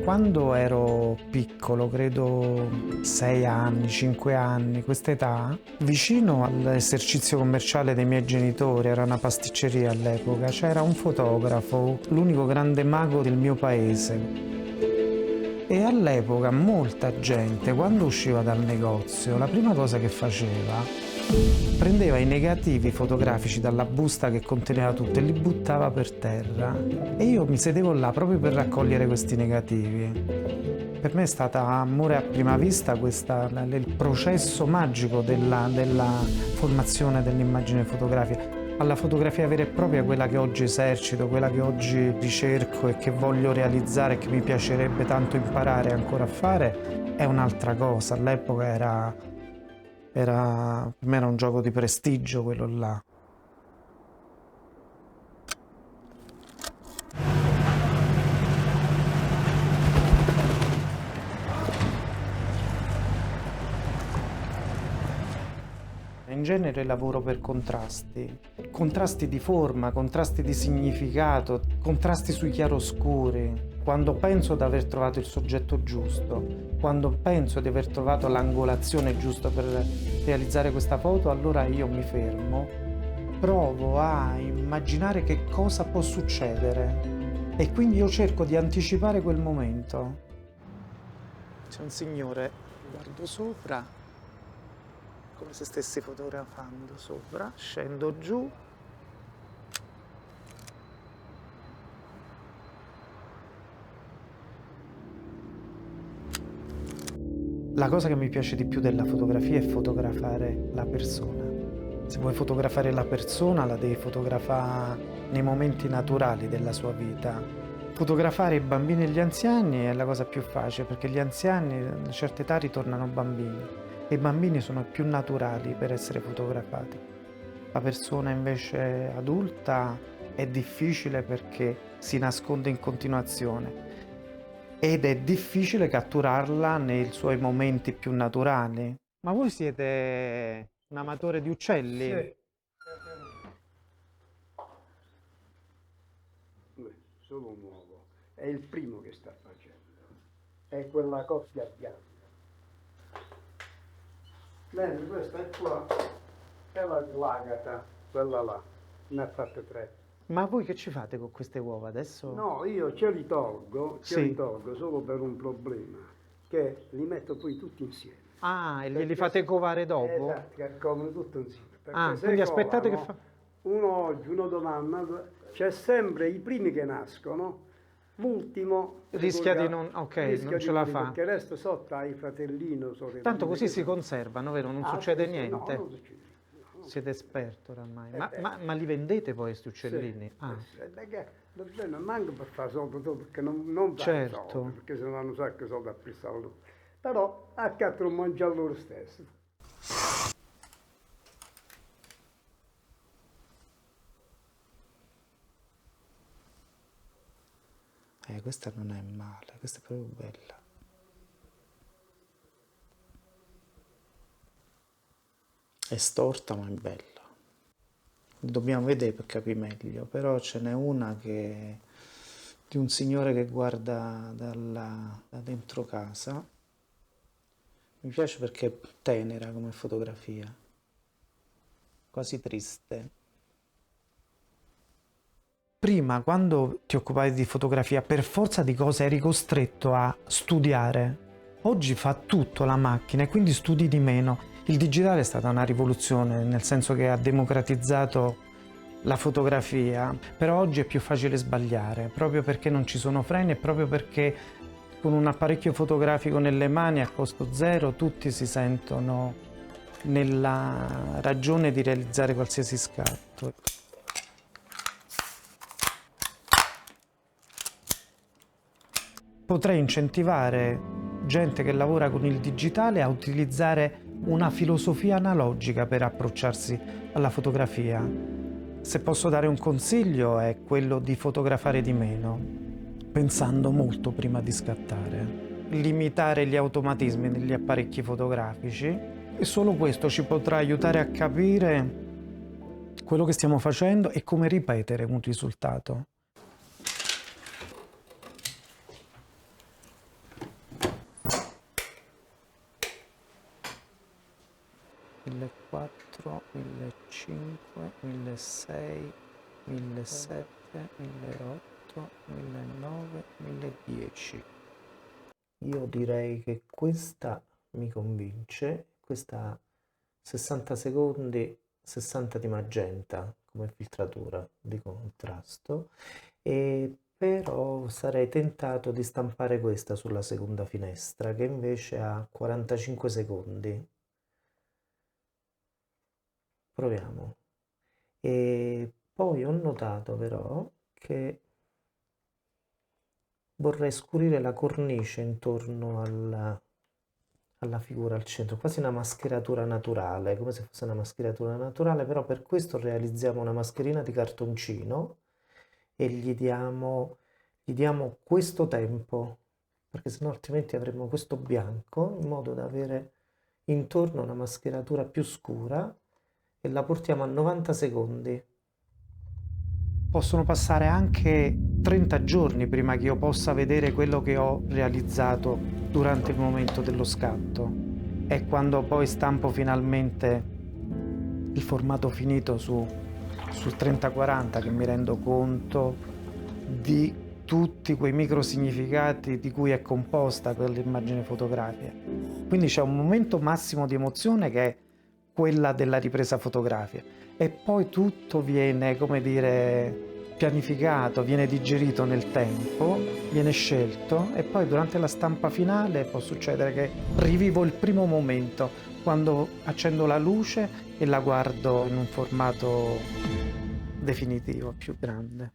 Quando ero piccolo, credo 6 anni, 5 anni, quest'età, vicino all'esercizio commerciale dei miei genitori, era una pasticceria all'epoca, c'era un fotografo, l'unico grande mago del mio paese. E all'epoca molta gente, quando usciva dal negozio, la prima cosa che faceva, prendeva i negativi fotografici dalla busta che conteneva tutto e li buttava per terra. E io mi sedevo là proprio per raccogliere questi negativi. Per me è stata amore a prima vista il processo magico della formazione dell'immagine fotografica. Alla fotografia vera e propria, quella che oggi esercito, quella che oggi ricerco e che voglio realizzare, che mi piacerebbe tanto imparare ancora a fare, è un'altra cosa. All'epoca per me era un gioco di prestigio quello là. In genere lavoro per contrasti di forma, contrasti di significato, contrasti sui chiaroscuri. Quando penso di aver trovato il soggetto giusto, quando penso di aver trovato l'angolazione giusta per realizzare questa foto, allora io mi fermo, provo a immaginare che cosa può succedere e quindi io cerco di anticipare quel momento. C'è un signore, guardo sopra, come se stessi fotografando sopra, scendo giù. La cosa che mi piace di più della fotografia è fotografare la persona. Se vuoi fotografare la persona, la devi fotografare nei momenti naturali della sua vita. Fotografare i bambini e gli anziani è la cosa più facile, perché gli anziani a una certa età ritornano bambini. E i bambini sono più naturali per essere fotografati. La persona invece adulta è difficile perché si nasconde in continuazione ed è difficile catturarla nei suoi momenti più naturali. Ma voi siete un amatore di uccelli? Sì. Solo nuovo. È il primo che sta facendo. È quella coppia bianca. Mentre questa è qua, è l'agata, quella là, ne ha fatte 3. Ma voi che ci fate con queste uova adesso? No, io ce li tolgo Sì. solo per un problema, che li metto poi tutti insieme. Ah, e glieli Perché fate covare dopo? Esatto, che comono tutto insieme. Perché Ah, se quindi aspettate che colano, fa... uno oggi, uno domani, c'è sempre i primi che nascono, l'ultimo Rischia di non... ok, rischia non di ce la morire, fa. perché il resto sotto hai fratellino, sorellino. Tanto così si conservano, vero? Non succede sì, niente. No, non succede. No. Siete esperti oramai. beh. Ma li vendete poi questi uccellini? Sì, Ah, perché non manca per fare soldi, perché non dai certo. soldi, perché se no non sa che soldi a prestare loro. Però a 4 mangia loro stesso. Questa non è male, questa è proprio bella. È storta ma è bella. Dobbiamo vedere per capire meglio, però ce n'è una che di un signore che guarda da dentro casa. Mi piace perché è tenera come fotografia, quasi triste. Prima, quando ti occupavi di fotografia, per forza di cose eri costretto a studiare. Oggi fa tutto la macchina e quindi studi di meno. Il digitale è stata una rivoluzione, nel senso che ha democratizzato la fotografia, però oggi è più facile sbagliare, proprio perché non ci sono freni e proprio perché con un apparecchio fotografico nelle mani a costo zero tutti si sentono nella ragione di realizzare qualsiasi scatto. Potrei incentivare gente che lavora con il digitale a utilizzare una filosofia analogica per approcciarsi alla fotografia. Se posso dare un consiglio è quello di fotografare di meno, pensando molto prima di scattare. Limitare gli automatismi degli apparecchi fotografici e solo questo ci potrà aiutare a capire quello che stiamo facendo e come ripetere un risultato. 1500, 1600, 1700, 1800, 1900, 1010. Io direi che questa mi convince, questa 60 secondi, 60 di magenta come filtratura di contrasto, e però sarei tentato di stampare questa sulla seconda finestra che invece ha 45 secondi. Proviamo. E poi ho notato però che vorrei scurire la cornice intorno alla figura al centro, quasi una mascheratura naturale, come se fosse una mascheratura naturale, però per questo realizziamo una mascherina di cartoncino e gli diamo questo tempo, perché sennò altrimenti avremmo questo bianco, in modo da avere intorno una mascheratura più scura, e la portiamo a 90 secondi. Possono passare anche 30 giorni prima che io possa vedere quello che ho realizzato durante il momento dello scatto. E quando poi stampo finalmente il formato finito sul 3040 che mi rendo conto di tutti quei micro significati di cui è composta quell'immagine fotografica. Quindi c'è un momento massimo di emozione che è quella della ripresa fotografica, e poi tutto viene, come dire, pianificato, viene digerito nel tempo, viene scelto, e poi durante la stampa finale può succedere che rivivo il primo momento, quando accendo la luce e la guardo in un formato definitivo, più grande.